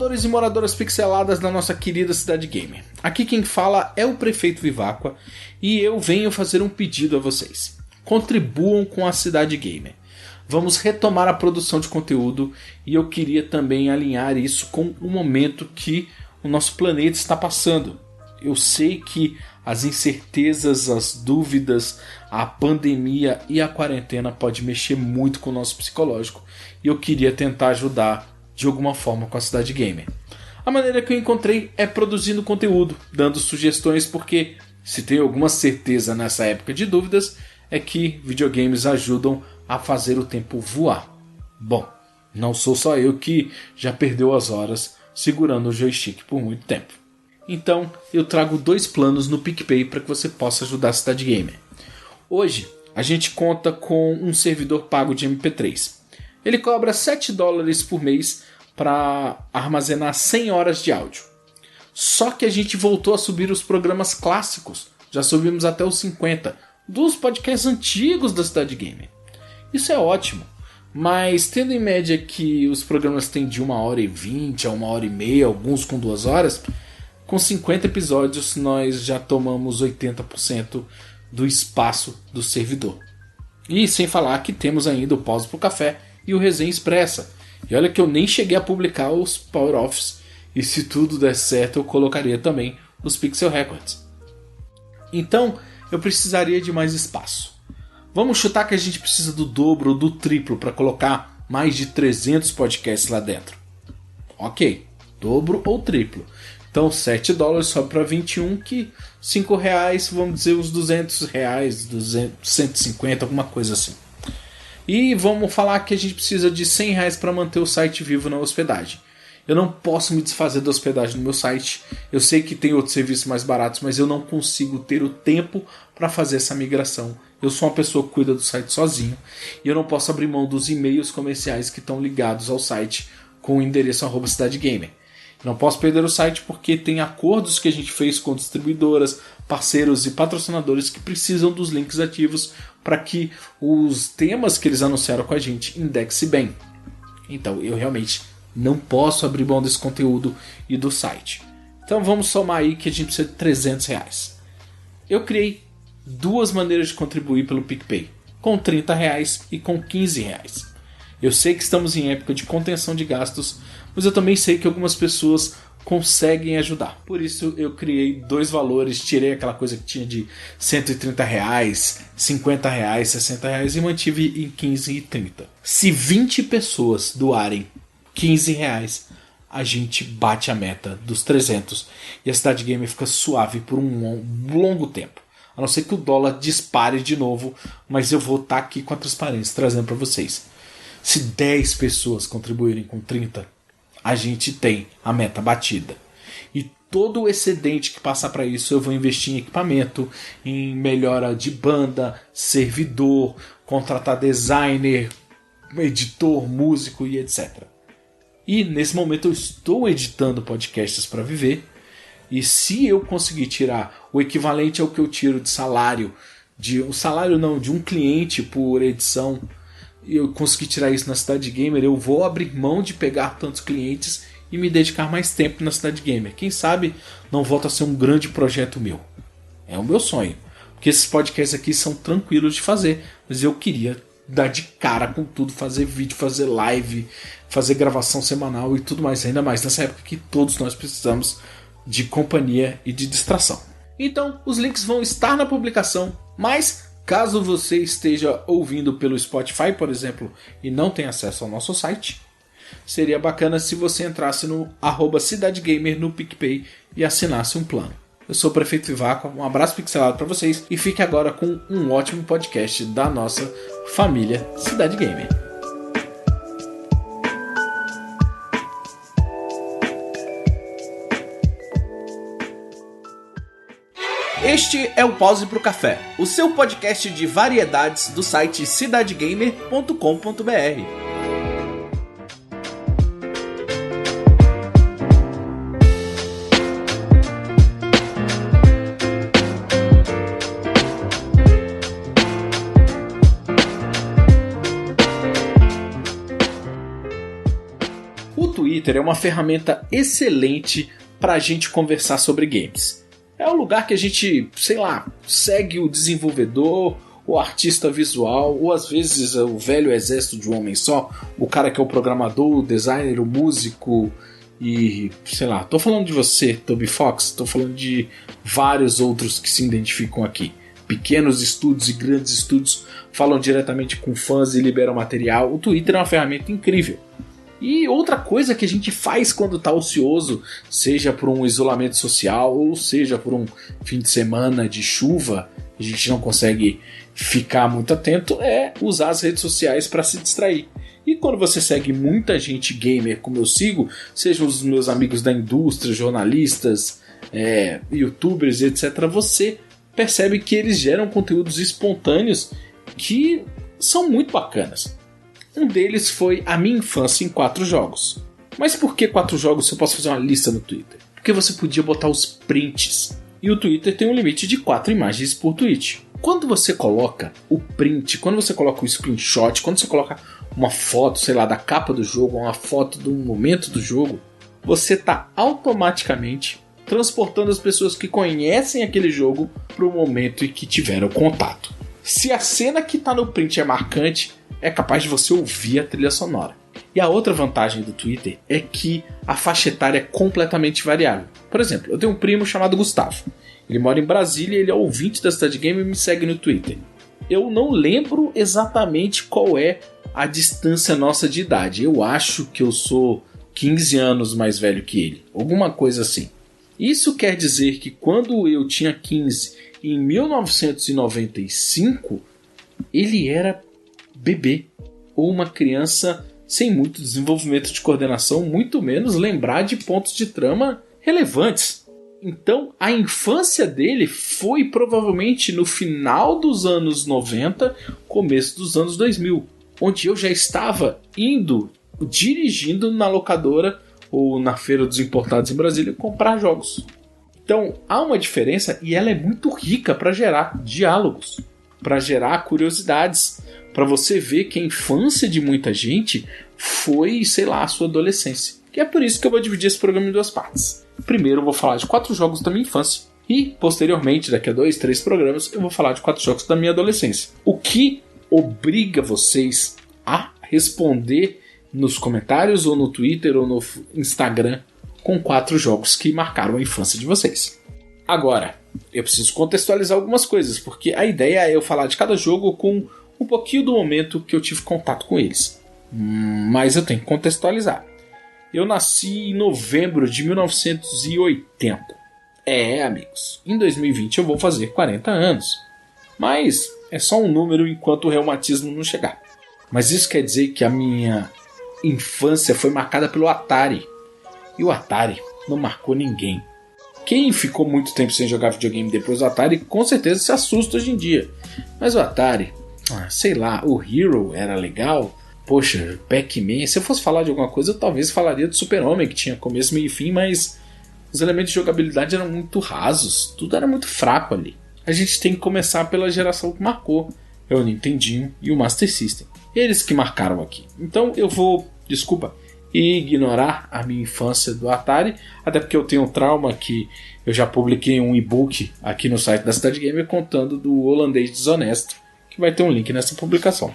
moradores e moradoras pixeladas da nossa querida Cidade Gamer. Aqui quem fala é o Prefeito Viváqua e eu venho fazer um pedido a vocês. Contribuam com a Cidade Gamer. Vamos retomar a produção de conteúdo e eu queria também alinhar isso com o momento que o nosso planeta está passando. Eu sei que as incertezas, as dúvidas, a pandemia e a quarentena pode mexer muito com o nosso psicológico e eu queria tentar ajudar de alguma forma com a Cidade Gamer. A maneira que eu encontrei é produzindo conteúdo, dando sugestões, porque se tem alguma certeza nessa época de dúvidas é que videogames ajudam a fazer o tempo voar. Bom, não sou só eu que já perdeu as horas segurando o joystick por muito tempo. Então eu trago 2 planos no PicPay para que você possa ajudar a Cidade Gamer. Hoje a gente conta com um servidor pago de MP3. Ele cobra $7 por mês para armazenar 100 horas de áudio. Só que a gente voltou a subir os programas clássicos. Já subimos até os 50 dos podcasts antigos da Cidade Gamer. Isso é ótimo. Mas tendo em média que os programas têm de 1h20 a 1h30, alguns com 2 horas, com 50 episódios nós já tomamos 80% do espaço do servidor. E sem falar que temos ainda o Pause pro Café e o Resenha Expressa. E olha que eu nem cheguei a publicar os Power Offs. E se tudo der certo eu colocaria também os Pixel Records. Então eu precisaria de mais espaço. Vamos chutar que a gente precisa do dobro ou do triplo para colocar mais de 300 podcasts lá dentro. Ok, dobro ou triplo. Então $7 só para 21, que R$5, vamos dizer uns R$200, 150, alguma coisa assim. E vamos falar que a gente precisa de R$100 para manter o site vivo na hospedagem. Eu não posso me desfazer da hospedagem no meu site. Eu sei que tem outros serviços mais baratos, mas eu não consigo ter o tempo para fazer essa migração. Eu sou uma pessoa que cuida do site sozinho. E eu não posso abrir mão dos e-mails comerciais que estão ligados ao site com o endereço @cidadegamer. Não posso perder o site porque tem acordos que a gente fez com distribuidoras, parceiros e patrocinadores que precisam dos links ativos para que os temas que eles anunciaram com a gente indexem bem. Então eu realmente não posso abrir mão desse conteúdo e do site. Então vamos somar aí que a gente precisa de R$300. Eu criei 2 maneiras de contribuir pelo PicPay, com R$30 e com R$15. Eu sei que estamos em época de contenção de gastos, mas eu também sei que algumas pessoas conseguem ajudar. Por isso eu criei 2 valores, tirei aquela coisa que tinha de R$130, R$50, R$60 e mantive em 15 e 30. Se 20 pessoas doarem R$15, a gente bate a meta dos 300 e a Cidade Gamer fica suave por um longo tempo. A não ser que o dólar dispare de novo, mas eu vou estar aqui com a transparência trazendo para vocês. Se 10 pessoas contribuírem com 30, a gente tem a meta batida. E todo o excedente que passar para isso eu vou investir em equipamento, em melhora de banda, servidor, contratar designer, editor, músico e etc. E nesse momento eu estou editando podcasts para viver. E se eu conseguir tirar o equivalente ao que eu tiro de salário, de um cliente por edição, e eu conseguir tirar isso na Cidade Gamer, eu vou abrir mão de pegar tantos clientes e me dedicar mais tempo na Cidade Gamer. Quem sabe não volta a ser um grande projeto meu. É o meu sonho. Porque esses podcasts aqui são tranquilos de fazer, mas eu queria dar de cara com tudo, fazer vídeo, fazer live, fazer gravação semanal e tudo mais, ainda mais nessa época que todos nós precisamos de companhia e de distração. Então, os links vão estar na publicação, mas caso você esteja ouvindo pelo Spotify, por exemplo, e não tenha acesso ao nosso site, seria bacana se você entrasse no @cidadegamer no PicPay e assinasse um plano. Eu sou o Prefeito Viváqua, um abraço pixelado para vocês e fique agora com um ótimo podcast da nossa família Cidade Gamer. Este é o Pause pro Café, o seu podcast de variedades do site cidadegamer.com.br. Twitter é uma ferramenta excelente para a gente conversar sobre games. É o lugar que a gente, sei lá, segue o desenvolvedor, o artista visual, ou às vezes o velho exército de um homem só, o cara que é o programador, o designer, o músico e, sei lá, tô falando de você, Toby Fox, tô falando de vários outros que se identificam aqui. Pequenos estúdios e grandes estúdios falam diretamente com fãs e liberam material. O Twitter é uma ferramenta incrível. E outra coisa que a gente faz quando está ocioso, seja por um isolamento social ou seja por um fim de semana de chuva, a gente não consegue ficar muito atento, é usar as redes sociais para se distrair. E quando você segue muita gente gamer como eu sigo, sejam os meus amigos da indústria, jornalistas, youtubers, etc., você percebe que eles geram conteúdos espontâneos que são muito bacanas. Um deles foi a minha infância em 4 jogos. Mas por que 4 jogos se eu posso fazer uma lista no Twitter? Porque você podia botar os prints. E o Twitter tem um limite de 4 imagens por tweet. Quando você coloca o print, quando você coloca o screenshot, quando você coloca uma foto, sei lá, da capa do jogo, uma foto do momento do jogo, você está automaticamente transportando as pessoas que conhecem aquele jogo para o momento em que tiveram contato. Se a cena que está no print é marcante, é capaz de você ouvir a trilha sonora. E a outra vantagem do Twitter é que a faixa etária é completamente variável. Por exemplo, eu tenho um primo chamado Gustavo. Ele mora em Brasília, ele é ouvinte da Cidade Game e me segue no Twitter. Eu não lembro exatamente qual é a distância nossa de idade. Eu acho que eu sou 15 anos mais velho que ele. Alguma coisa assim. Isso quer dizer que quando eu tinha 15, em 1995, ele era bebê. Ou uma criança sem muito desenvolvimento de coordenação, muito menos lembrar de pontos de trama relevantes. Então, a infância dele foi provavelmente no final dos anos 90, começo dos anos 2000, onde eu já estava dirigindo na locadora ou na Feira dos Importados em Brasília comprar jogos. Então, há uma diferença e ela é muito rica para gerar diálogos, para gerar curiosidades, para você ver que a infância de muita gente foi, sei lá, a sua adolescência. E é por isso que eu vou dividir esse programa em 2 partes. Primeiro eu vou falar de 4 jogos da minha infância. E, posteriormente, daqui a 2, 3 programas, eu vou falar de 4 jogos da minha adolescência. O que obriga vocês a responder nos comentários, ou no Twitter, ou no Instagram, com 4 jogos que marcaram a infância de vocês. Agora, eu preciso contextualizar algumas coisas, porque a ideia é eu falar de cada jogo com um pouquinho do momento que eu tive contato com eles. Mas eu tenho que contextualizar. Eu nasci em novembro de 1980. Amigos, em 2020 eu vou fazer 40 anos. Mas é só um número enquanto o reumatismo não chegar. Mas isso quer dizer que a minha infância foi marcada pelo Atari. E o Atari não marcou ninguém. Quem ficou muito tempo sem jogar videogame depois do Atari, com certeza se assusta hoje em dia. Mas o Atari, sei lá, o Hero era legal. Poxa, Pac-Man, se eu fosse falar de alguma coisa, eu talvez falaria do Super-Homem, que tinha começo, meio e fim, mas os elementos de jogabilidade eram muito rasos, tudo era muito fraco ali. A gente tem que começar pela geração que marcou, é o Nintendinho e o Master System. Eles que marcaram aqui. Então eu vou, ignorar a minha infância do Atari, até porque eu tenho um trauma que eu já publiquei um e-book aqui no site da Cidade Gamer contando do holandês desonesto, que vai ter um link nessa publicação.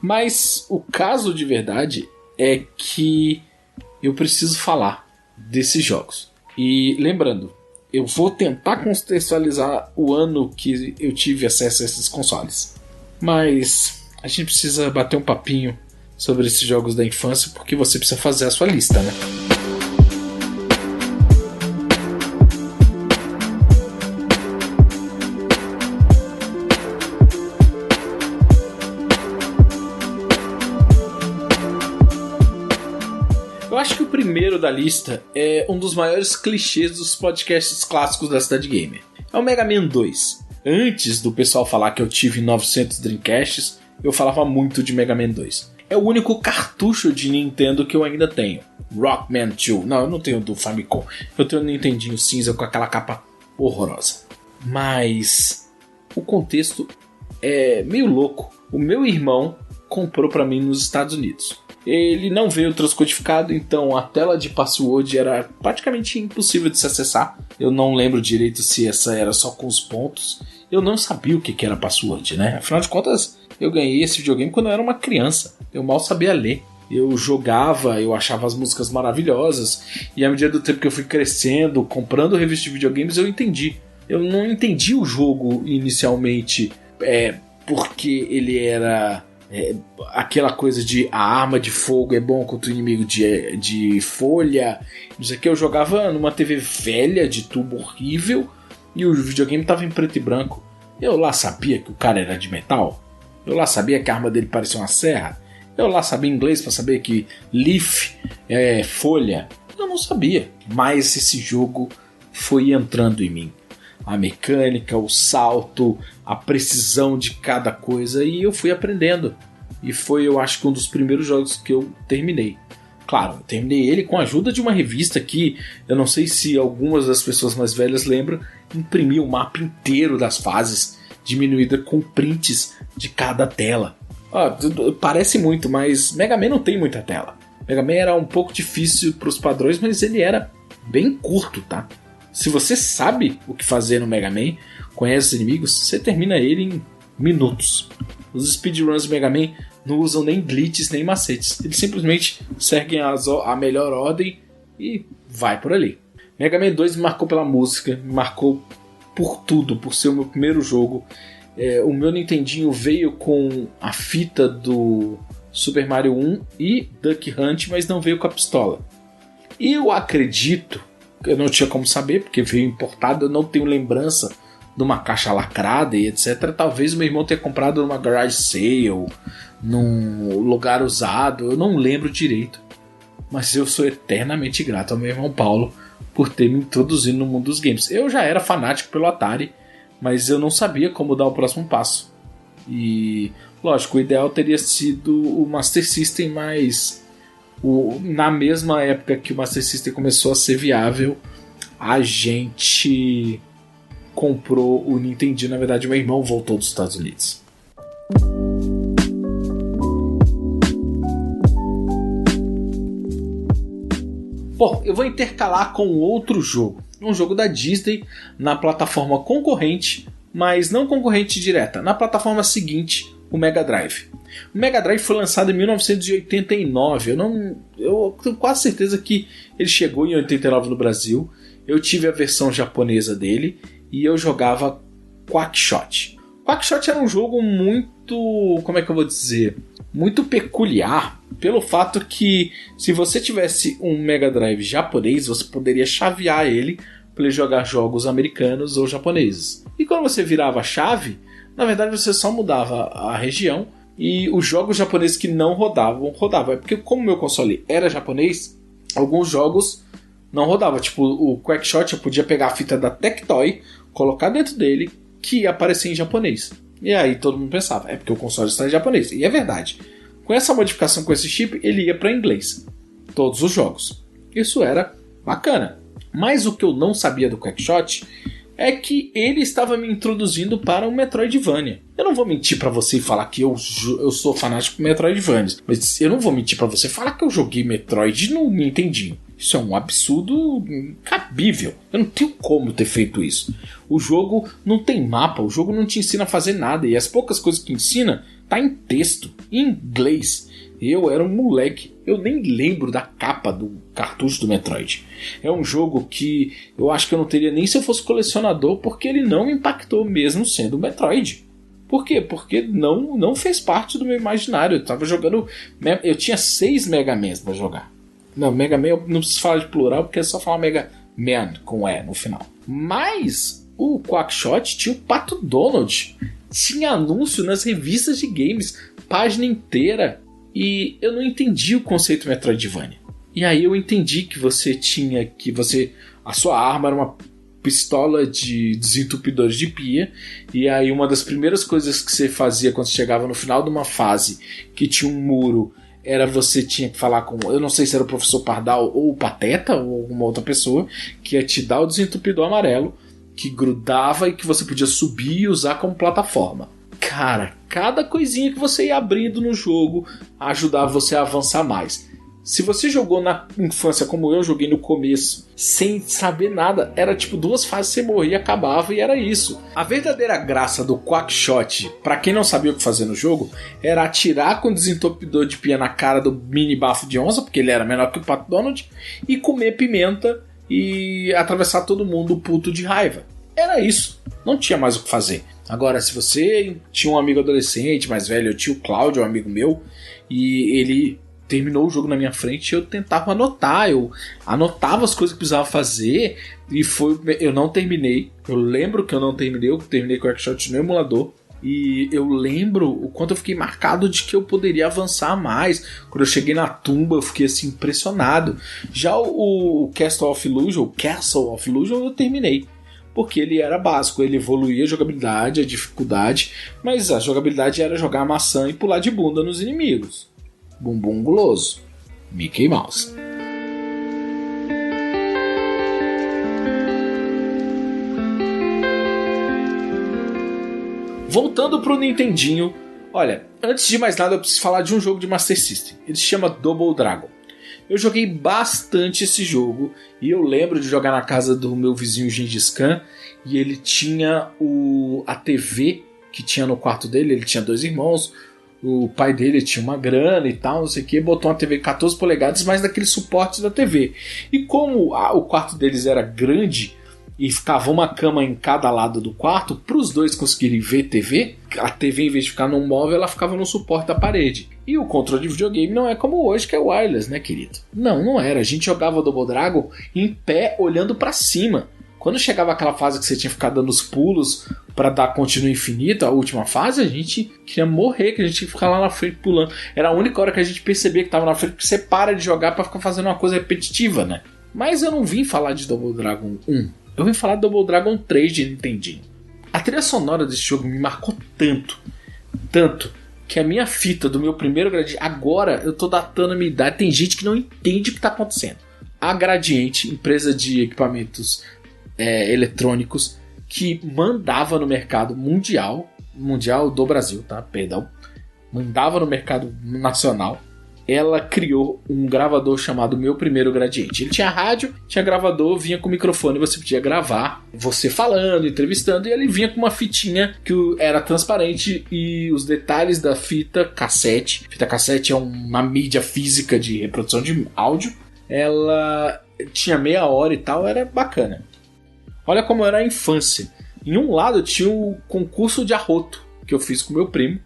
Mas o caso de verdade é que eu preciso falar desses jogos. E lembrando, eu vou tentar contextualizar o ano que eu tive acesso a esses consoles. Mas a gente precisa bater um papinho sobre esses jogos da infância, porque você precisa fazer a sua lista, né? Eu acho que o primeiro da lista é um dos maiores clichês dos podcasts clássicos da Cidade Gamer. É o Mega Man 2. Antes do pessoal falar que eu tive 900 Dreamcasts, eu falava muito de Mega Man 2. É o único cartucho de Nintendo que eu ainda tenho. Rockman 2. Não, eu não tenho do Famicom. Eu tenho o Nintendinho cinza com aquela capa horrorosa. Mas o contexto é meio louco. O meu irmão comprou pra mim nos Estados Unidos. Ele não veio transcodificado, então a tela de password era praticamente impossível de se acessar. Eu não lembro direito se essa era só com os pontos. Eu não sabia o que era password, né? Afinal de contas, eu ganhei esse videogame quando eu era uma criança. Eu mal sabia ler. Eu jogava, eu achava as músicas maravilhosas. E à medida do tempo que eu fui crescendo, comprando revista de videogames, eu entendi. Eu não entendi o jogo inicialmente porque ele era... aquela coisa de a arma de fogo é bom contra o inimigo de folha. Isso aqui eu jogava numa TV velha de tubo horrível e o videogame tava em preto e branco. Eu lá sabia que o cara era de metal. Eu lá sabia que a arma dele parecia uma serra. Eu lá sabia inglês para saber que leaf é folha. Eu não sabia. Mas esse jogo foi entrando em mim. A mecânica, o salto, a precisão de cada coisa, e eu fui aprendendo. E foi, eu acho que um dos primeiros jogos que eu terminei. Claro, eu terminei ele com a ajuda de uma revista que, eu não sei se algumas das pessoas mais velhas lembram, imprimia o mapa inteiro das fases, diminuída com prints de cada tela. Parece muito, mas Mega Man não tem muita tela. Mega Man era um pouco difícil para os padrões, mas ele era bem curto, tá? Se você sabe o que fazer no Mega Man, conhece os inimigos, você termina ele em minutos. Os speedruns do Mega Man não usam nem glitches nem macetes. Eles simplesmente seguem a melhor ordem e vai por ali. Mega Man 2 me marcou pela música, me marcou por tudo, por ser o meu primeiro jogo. O meu Nintendinho veio com a fita do Super Mario 1 e Duck Hunt, mas não veio com a pistola. E eu acredito, eu não tinha como saber, porque veio importado, eu não tenho lembrança de uma caixa lacrada e etc. Talvez o meu irmão tenha comprado numa garage sale, num lugar usado, eu não lembro direito. Mas eu sou eternamente grato ao meu irmão Paulo por ter me introduzido no mundo dos games. Eu já era fanático pelo Atari, mas eu não sabia como dar o próximo passo. E, lógico, o ideal teria sido o Master System, mas na mesma época que o Master System começou a ser viável, a gente comprou o Nintendinho. Na verdade, meu irmão voltou dos Estados Unidos. Bom, eu vou intercalar com outro jogo. Um jogo da Disney na plataforma concorrente, mas não concorrente direta, na plataforma seguinte, o Mega Drive. O Mega Drive foi lançado em 1989. Eu tenho quase certeza que ele chegou em 89 no Brasil. Eu tive a versão japonesa dele e eu jogava Quackshot. Quackshot era um jogo muito, como é que eu vou dizer, muito peculiar, pelo fato que se você tivesse um Mega Drive japonês, você poderia chavear ele para ele jogar jogos americanos ou japoneses. E quando você virava a chave, na verdade você só mudava a região e os jogos japoneses que não rodavam. É porque como o meu console era japonês, alguns jogos não rodavam. Tipo o Quackshot, eu podia pegar a fita da Tectoy, colocar dentro dele, que ia aparecer em japonês. E aí todo mundo pensava, é porque o console está em japonês. E é verdade. Com essa modificação, com esse chip, ele ia para inglês. Todos os jogos. Isso era bacana. Mas o que eu não sabia do Quackshot é que ele estava me introduzindo para um Metroidvania. Eu não vou mentir para você e falar que eu sou fanático por Metroidvania. Mas eu não vou mentir para você e falar que eu joguei Metroid no Nintendinho. Isso é um absurdo incabível. Eu não tenho como ter feito isso. O jogo não tem mapa, o jogo não te ensina a fazer nada. E as poucas coisas que ensina tá em texto, em inglês. Eu era um moleque, eu nem lembro da capa do cartucho do Metroid. É um jogo que eu acho que eu não teria nem se eu fosse colecionador, porque ele não me impactou mesmo sendo o Metroid. Por quê? Porque não fez parte do meu imaginário. Eu tava jogando... Eu tinha 6 Mega Mans pra jogar. Não, Mega Man eu não preciso falar de plural, porque é só falar Mega Man com E no final. Mas o Quackshot tinha o Pato Donald. Tinha anúncio nas revistas de games, página inteira. E eu não entendi o conceito Metroidvania. E aí eu entendi que a sua arma era uma pistola de desentupidores de pia. E aí uma das primeiras coisas que você fazia quando você chegava no final de uma fase que tinha um muro, era você tinha que falar com, eu não sei se era o professor Pardal ou o Pateta ou alguma outra pessoa, que ia te dar o desentupidor amarelo, que grudava e que você podia subir e usar como plataforma. Cara, cada coisinha que você ia abrindo no jogo ajudava você a avançar mais. Se você jogou na infância como eu joguei no começo, sem saber nada, era tipo 2 fases, você morria, acabava e era isso. A verdadeira graça do Quackshot, pra quem não sabia o que fazer no jogo, era atirar com desentupidor de pia na cara do mini bafo de onça, porque ele era menor que o Pato Donald, e comer pimenta e atravessar todo mundo puto de raiva. Era isso, não tinha mais o que fazer. Agora, se você tinha um amigo adolescente mais velho, eu tinha o Cláudio, um amigo meu, e ele terminou o jogo na minha frente, eu tentava anotar, eu anotava as coisas que precisava fazer, e eu não terminei. Eu lembro que eu não terminei, eu terminei com o Quackshot no emulador, e eu lembro o quanto eu fiquei marcado de que eu poderia avançar mais. Quando eu cheguei na tumba, eu fiquei assim impressionado. Já o Castle of Illusion eu terminei, porque ele era básico, ele evoluía a jogabilidade, a dificuldade, mas a jogabilidade era jogar maçã e pular de bunda nos inimigos. Bumbum guloso, Mickey Mouse. Voltando pro Nintendinho, olha, antes de mais nada eu preciso falar de um jogo de Master System. Ele se chama Double Dragon. Eu joguei bastante esse jogo e eu lembro de jogar na casa do meu vizinho Gengis Khan, e ele tinha a TV que tinha no quarto dele. Ele tinha 2 irmãos, o pai dele tinha uma grana e tal, não sei o que, botou uma TV de 14 polegadas, mas daquele suporte da TV. E como o quarto deles era grande e ficava uma cama em cada lado do quarto, para os dois conseguirem ver TV, a TV, em vez de ficar num móvel, ela ficava no suporte da parede. E o controle de videogame não é como hoje, que é wireless, né, querido? Não era. A gente jogava Double Dragon em pé, olhando para cima. Quando chegava aquela fase que você tinha que ficar dando os pulos para dar contínuo infinito, a última fase, a gente queria morrer, que a gente tinha que ficar lá na frente pulando. Era a única hora que a gente percebia que tava na frente, porque você para de jogar para ficar fazendo uma coisa repetitiva, né? Mas eu não vim falar de Double Dragon 1. Eu vim falar de Double Dragon 3 de Nintendinho. A trilha sonora desse jogo me marcou tanto, que a minha fita do meu primeiro Gradiente... Agora eu tô datando a minha idade, tem gente que não entende o que tá acontecendo. A Gradiente, empresa de equipamentos eletrônicos, que mandava no mercado mundial do Brasil, tá? Perdão. Mandava no mercado nacional. Ela criou um gravador chamado Meu Primeiro Gradiente. Ele tinha rádio, tinha gravador, vinha com microfone, você podia gravar, você falando, entrevistando, e ele vinha com uma fitinha que era transparente, e os detalhes da fita cassete. Fita cassete é uma mídia física de reprodução de áudio. Ela tinha meia hora e tal, era bacana. Olha como era a infância. Em um lado tinha o concurso de arroto, que eu fiz com meu primo,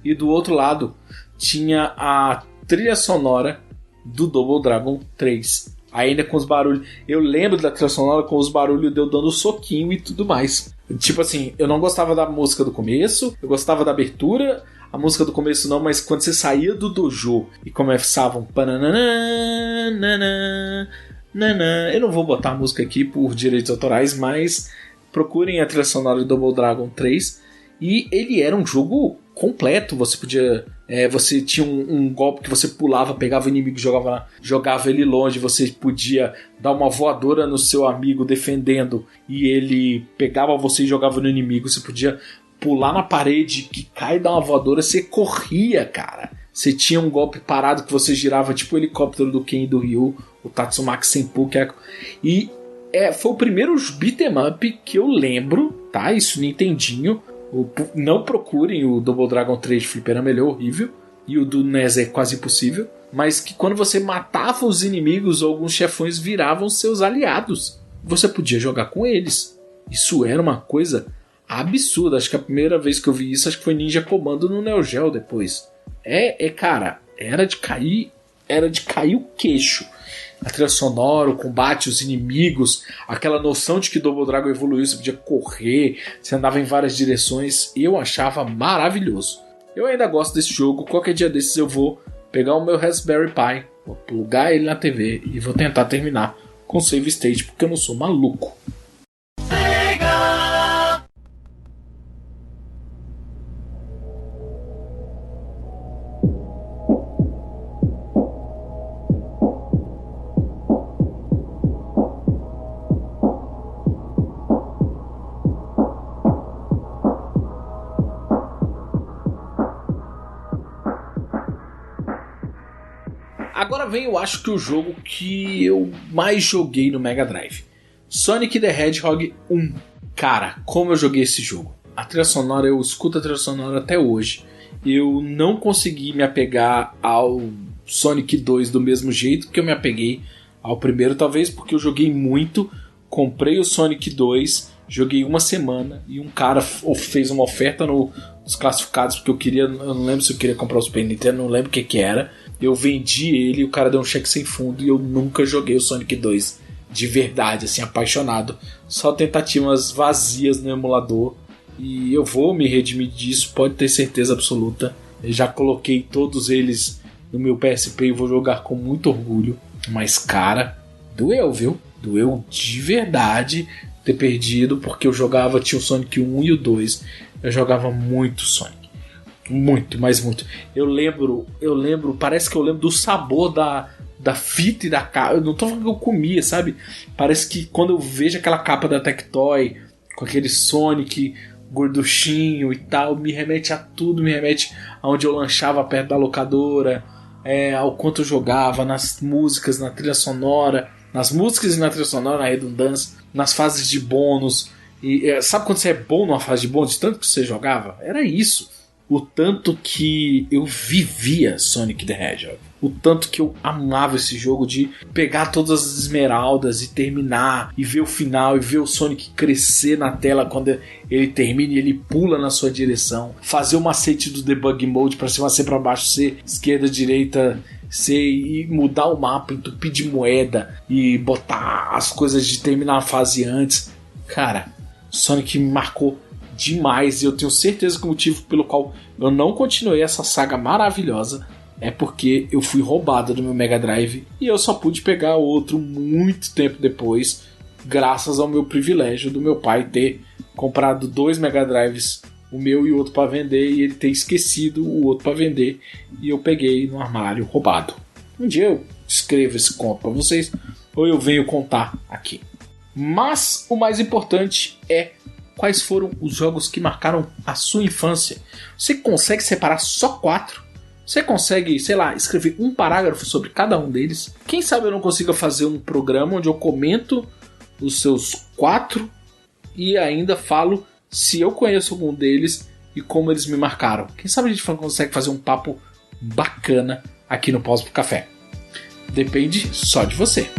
e do outro lado tinha a trilha sonora do Double Dragon 3. Ainda com os barulhos. Eu lembro da trilha sonora com os barulhos de eu dando soquinho e tudo mais. Tipo assim, eu não gostava da música do começo, eu gostava da abertura. A música do começo não, mas quando você saía do dojo e começavam... Eu não vou botar a música aqui por direitos autorais, mas procurem a trilha sonora de Double Dragon 3. E ele era um jogo completo. Você podia... você tinha um golpe que você pulava, pegava o inimigo e jogava ele longe. Você podia dar uma voadora no seu amigo defendendo, e ele pegava você e jogava no inimigo. Você podia pular na parede que cai e dar uma voadora. Você corria, cara. Você tinha um golpe parado que você girava tipo o helicóptero do Ken e do Ryu, o Tatsumaki Senpu. E foi o primeiro beat'em up que eu lembro, tá? Isso Nintendinho. Não procurem o Double Dragon 3 de fliperama, ele é horrível, e o do NES é quase impossível, mas que quando você matava os inimigos, alguns chefões viravam seus aliados. Você podia jogar com eles. Isso era uma coisa absurda. Acho que a primeira vez que eu vi isso, acho que foi Ninja Commando no Neo Geo depois. Cara, era de cair o queixo. A trilha sonora, o combate, os inimigos, aquela noção de que Double Dragon evoluiu, você podia correr, você andava em várias direções, eu achava maravilhoso. Eu ainda gosto desse jogo. Qualquer dia desses eu vou pegar o meu Raspberry Pi, vou plugar ele na TV e vou tentar terminar com Save State, porque eu não sou maluco. Agora vem, eu acho que o jogo que eu mais joguei no Mega Drive. Sonic the Hedgehog 1. Cara, como eu joguei esse jogo. A trilha sonora, eu escuto a trilha sonora até hoje. Eu não consegui me apegar ao Sonic 2 do mesmo jeito que eu me apeguei ao primeiro. Talvez porque eu joguei muito, comprei o Sonic 2, joguei uma semana e um cara fez uma oferta nos classificados, porque eu não lembro se eu queria comprar o Super Nintendo, não lembro o que era. Eu vendi ele e o cara deu um cheque sem fundo e eu nunca joguei o Sonic 2 de verdade, assim, apaixonado. Só tentativas vazias no emulador. E eu vou me redimir disso, pode ter certeza absoluta. Eu já coloquei todos eles no meu PSP e vou jogar com muito orgulho. Mas, cara, doeu, viu? Doeu de verdade ter perdido, porque eu jogava, tinha o Sonic 1 e o 2. Eu jogava muito Sonic. Muito, mas muito. Eu lembro, parece que eu lembro do sabor da fita e da capa. Eu não tô falando que eu comia, sabe? Parece que quando eu vejo aquela capa da Tectoy, com aquele Sonic gorduchinho e tal, me remete a tudo, me remete aonde eu lanchava perto da locadora, ao quanto eu jogava, nas músicas, na trilha sonora, nas músicas e na trilha sonora, na redundância, nas fases de bônus. E sabe quando você é bom numa fase de bônus, de tanto que você jogava? Era isso. O tanto que eu vivia Sonic the Hedgehog. O tanto que eu amava esse jogo, de pegar todas as esmeraldas e terminar, e ver o final, e ver o Sonic crescer na tela quando ele termina e ele pula na sua direção. Fazer o macete do debug mode pra cima, C pra baixo, C, esquerda, direita, C, e mudar o mapa, entupir de moeda e botar as coisas de terminar a fase antes. Cara, Sonic me marcou demais, e eu tenho certeza que o motivo pelo qual eu não continuei essa saga maravilhosa é porque eu fui roubado do meu Mega Drive e eu só pude pegar outro muito tempo depois, graças ao meu privilégio do meu pai ter comprado 2 Mega Drives, o meu e o outro para vender, e ele ter esquecido o outro para vender, e eu peguei no armário roubado. Um dia eu escrevo esse conto para vocês, ou eu venho contar aqui. Mas o mais importante é quais foram os jogos que marcaram a sua infância. Você consegue separar só 4? Você consegue, sei lá, escrever um parágrafo sobre cada um deles? Quem sabe eu não consiga fazer um programa onde eu comento os seus 4 e ainda falo se eu conheço algum deles e como eles me marcaram. Quem sabe a gente consegue fazer um papo bacana aqui no Pause pro Café. Depende só de você.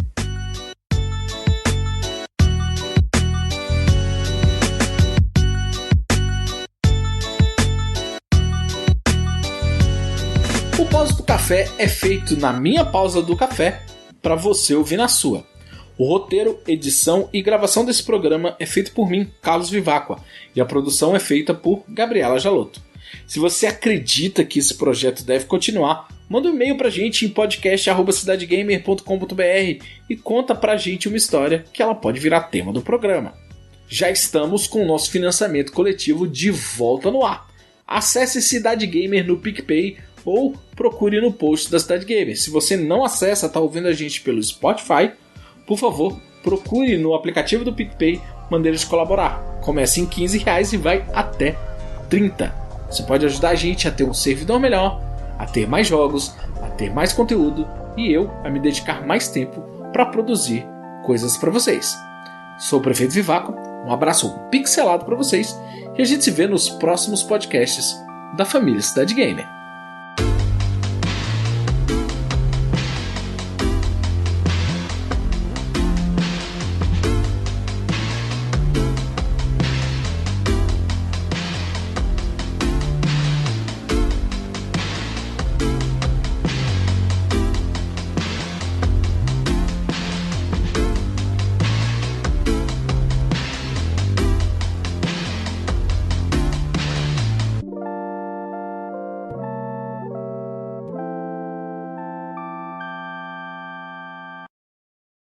O Pause do Café é feito na minha pausa do café para você ouvir na sua. O roteiro, edição e gravação desse programa é feito por mim, Carlos Vivacqua, e a produção é feita por Gabriela Jalotto. Se você acredita que esse projeto deve continuar, manda um e-mail pra gente em podcast@cidadegamer.com.br e conta pra gente uma história que ela pode virar tema do programa. Já estamos com o nosso financiamento coletivo de volta no ar. Acesse Cidade Gamer no PicPay ou procure no post da Cidade Gamer. Se você não acessa, está ouvindo a gente pelo Spotify, por favor, procure no aplicativo do PicPay maneiras de colaborar. Comece em R$15 e vai até 30. Você pode ajudar a gente a ter um servidor melhor, a ter mais jogos, a ter mais conteúdo e eu a me dedicar mais tempo para produzir coisas para vocês. Sou o Prefeito Vivacqua, um abraço pixelado para vocês e a gente se vê nos próximos podcasts da família Cidade Gamer.